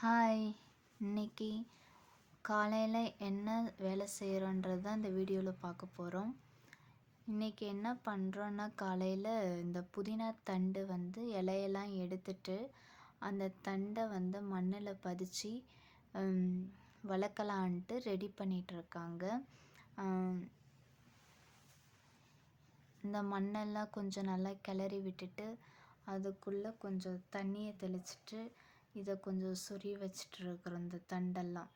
Hi! இன்னைக்கு காலையில் என்ன வேலை செய்கிறோன்றது தான் இந்த வீடியோவில் பார்க்க போகிறோம். இன்றைக்கி என்ன பண்ணுறோன்னா, காலையில் இந்த புதினா தண்டு இலையெல்லாம் எடுத்துட்டு அந்த தண்டை மண்ணில் பதிச்சு வளர்க்கலான்ட்டு ரெடி பண்ணிகிட்ருக்காங்க. இந்த மண்ணெல்லாம் கொஞ்சம் நல்லா கிளறி விட்டுட்டு அதுக்குள்ளே கொஞ்சம் தண்ணியை தெளிச்சிட்டு இதை கொஞ்சம் சொருவி வச்சிட்ருக்குறோம். இந்த தண்டெல்லாம்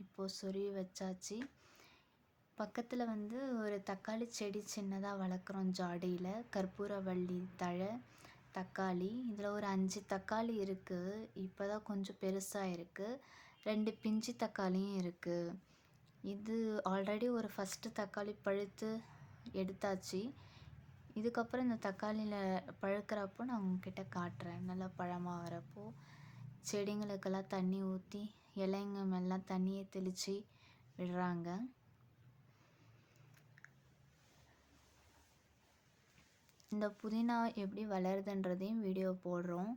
இப்போது சொருவி வச்சாச்சு. பக்கத்தில் ஒரு தக்காளி செடி சின்னதாக வளர்க்குறோம் ஜாடியில். கற்பூரவள்ளி தழை தக்காளி, இதில் ஒரு 5 தக்காளி இருக்குது. இப்போ தான் கொஞ்சம் பெருசாக இருக்குது. 2 பிஞ்சு தக்காளியும் இருக்குது. இது ஆல்ரெடி ஒரு ஃபஸ்ட்டு தக்காளி பழுத்து எடுத்தாச்சு. இதுக்கப்புறம் இந்த தக்காளியில் பழுக்கிறப்போ நான் உங்ககிட்ட காட்டுறேன். நல்லா பழமாக வரப்போ செடிங்களுக்கெல்லாம் தண்ணி ஊற்றி இலைங்க மேலாம் தண்ணியை தெளித்து விடுறாங்க. இந்த புதினா எப்படி வளருதுன்றதையும் வீடியோ போடுறோம்.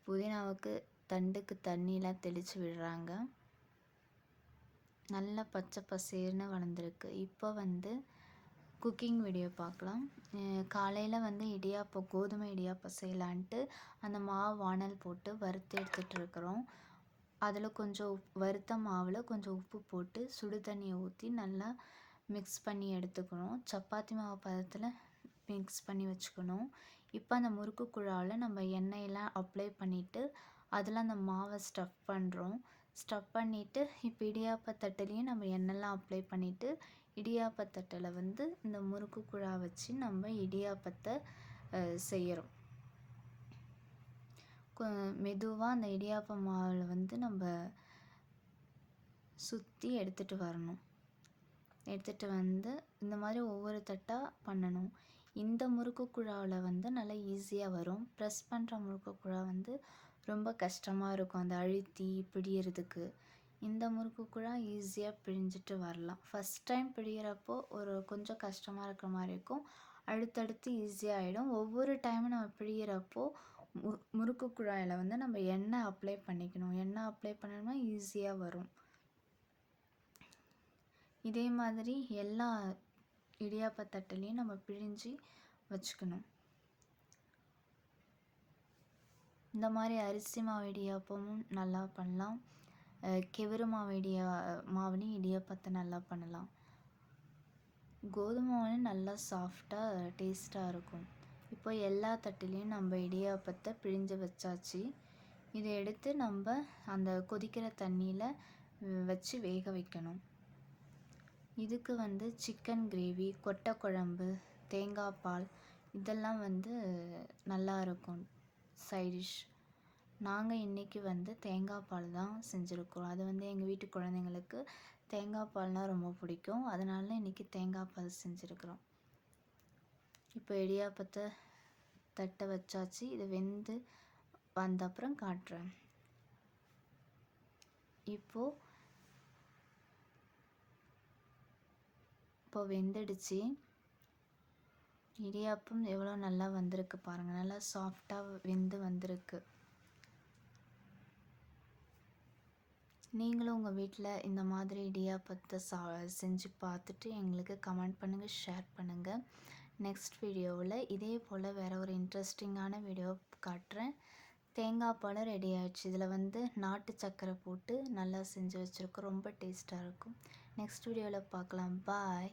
புதினாவுக்கு தண்டுக்கு தண்ணியெலாம் தெளித்து விடுறாங்க. நல்லா பச்சை பசேர்னு வளர்ந்துருக்கு. இப்போ குக்கிங் வீடியோ பார்க்கலாம். காலையில் இடியாப்பம், கோதுமை இடியாப்பம் செய்யலான்ட்டு அந்த மாவு வானல் போட்டு வறுத்து எடுத்துகிட்ருக்குறோம். அதில் கொஞ்சம் வறுத்த மாவில் கொஞ்சம் உப்பு போட்டு சுடு தண்ணியை ஊற்றி நல்லா மிக்ஸ் பண்ணி எடுத்துக்கணும். சப்பாத்தி மாவு பதத்தில் மிக்ஸ் பண்ணி வச்சுக்கணும். இப்போ அந்த முறுக்கு குழாவில் நம்ம எண்ணெயெல்லாம் அப்ளை பண்ணிவிட்டு அதில் அந்த மாவை ஸ்டஃப் பண்ணுறோம். ஸ்டஃப் பண்ணிவிட்டு இப்போ இடியாப்பத்தட்டுலேயும் நம்ம எண்ணெய்லாம் அப்ளை பண்ணிவிட்டு இடியாப்பத்தட்டில் இந்த முறுக்கு குழா வச்சு நம்ம இடியாப்பத்தை செய்கிறோம். மெதுவாக அந்த இடியாப்ப மாவில் நம்ம சுற்றி எடுத்துகிட்டு வரணும். எடுத்துகிட்டு இந்த மாதிரி ஒவ்வொரு தட்டாக பண்ணணும். இந்த முறுக்கு குழாவில் நல்லா ஈஸியாக வரும். ப்ரெஸ் பண்ணுற முறுக்கு குழா ரொம்ப கஷ்டமாக இருக்கும் அந்த அழுத்தி பிடிக்கிறதுக்கு. இந்த முறுக்கு குழா ஈஸியாக பிழிஞ்சிட்டு வரலாம். ஃபஸ்ட் டைம் பிழிகிறப்போ கொஞ்சம் கஷ்டமாக இருக்கிற மாதிரி இருக்கும். அடுத்தடுத்து ஈஸியாக ஆகிடும். ஒவ்வொரு டைமும் நம்ம பிழிகிறப்போ முறுக்கு குழாயில் நம்ம எண்ணெய் அப்ளை பண்ணிக்கணும். எண்ணெய் அப்ளை பண்ணோம்னா ஈஸியாக வரும். இதே மாதிரி எல்லா இடியாப்பத்தட்டுலேயும் நம்ம பிழிஞ்சு வச்சுக்கணும். இந்த மாதிரி அரிசி மாவு இடியாப்பமும் நல்லா பண்ணலாம். கெவுரு மாவு மாவுலேயும் இடியாப்பத்தை நல்லா பண்ணலாம். கோதுமை மாவுலேயும் நல்லா சாஃப்டாக டேஸ்ட்டாக இருக்கும். இப்போ எல்லா தட்டுலேயும் நம்ம இடியாப்பத்தை பிழிஞ்சு வச்சாச்சு. இதை எடுத்து நம்ம அந்த கொதிக்கிற தண்ணியில் வச்சு வேக வைக்கணும். இதுக்கு சிக்கன் கிரேவி, கொட்டை குழம்பு, தேங்காய் பால் இதெல்லாம் நல்லா இருக்கும் சைடிஷ். நாங்கள் இன்றைக்கி தேங்காய் பால் தான் செஞ்சுருக்கோம். அது எங்கள் வீட்டு குழந்தைங்களுக்கு தேங்காய் பால்னால் ரொம்ப பிடிக்கும். அதனால இன்றைக்கி தேங்காய் பால் செஞ்சுருக்குறோம். இப்போ இடியாப்பத்தை தட்டை வச்சாச்சு. இது வெந்து வந்த அப்புறம் காட்டுறேன். இப்போ வெந்துடுச்சு. இடியாப்பம் எவ்வளோ நல்லா வந்திருக்கு பாருங்கள். நல்லா சாஃப்டாக வெந்து வந்திருக்கு. நீங்களும் உங்கள் வீட்டில் இந்த மாதிரி இடியாப்பத்தை செஞ்சு பார்த்துட்டு எங்களுக்கு கமெண்ட் பண்ணுங்கள், ஷேர் பண்ணுங்கள். நெக்ஸ்ட் வீடியோவில் இதே போல் வேறு ஒரு இன்ட்ரெஸ்டிங்கான வீடியோ காட்டுறேன். தேங்காய் பால் ரெடி ஆகிடுச்சு. இதில் நாட்டு சர்க்கரை போட்டு நல்லா செஞ்சு வச்சுருக்கோம். ரொம்ப டேஸ்ட்டாக இருக்கும். நெக்ஸ்ட் வீடியோவில் பார்க்கலாம். பாய்.